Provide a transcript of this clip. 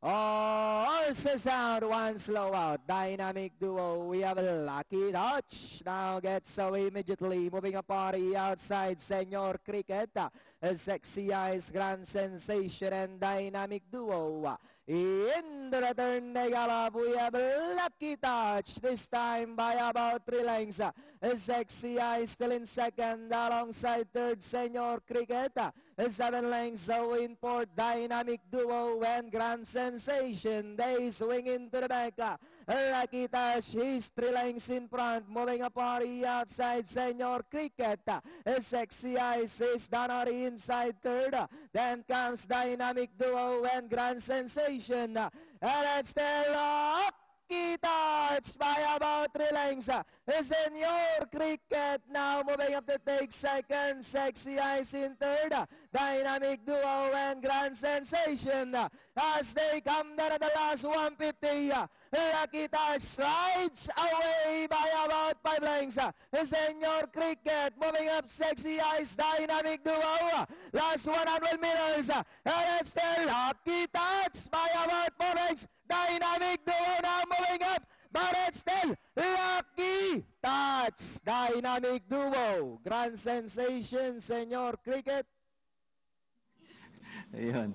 Horses out, one slow out. Dynamic duo. We have a Lucky Touch. Now gets away immediately. Moving a party outside. Senor Cricket. Sexy Eyes, Grand Sensation, and Dynamic Duo. Into the turn they gallop. We have a Lucky Touch. This time by about 3 lengths. Sexy Eyes still in second. Alongside third, Senor Cricket. 7 lengths in fourth. Dynamic Duo and Grand Sensation. They swing into the back. Lucky Touch, he's 3 lengths in front. Moving a party outside, Senor Cricket. Sexy Eyes is Danari inside third. Then comes Dynamic Duo and Grand Sensation. And it's the Lucky Touch by about 3 lengths. Senor Cricket now moving up to take second. Sexy Eyes in third. Dynamic Duo and Grand Sensation. As they come down at the last 150. Lucky Touch slides away by about 5 lengths. Senor Cricket moving up. Sexy Eyes, Dynamic Duo. Last 100 meters. And it's the Lucky Touch by about 4 lengths. Dynamic Duo now moving up. But it's still Lucky Touch. Dynamic Duo. Grand Sensation, Senor Cricket. Ayun.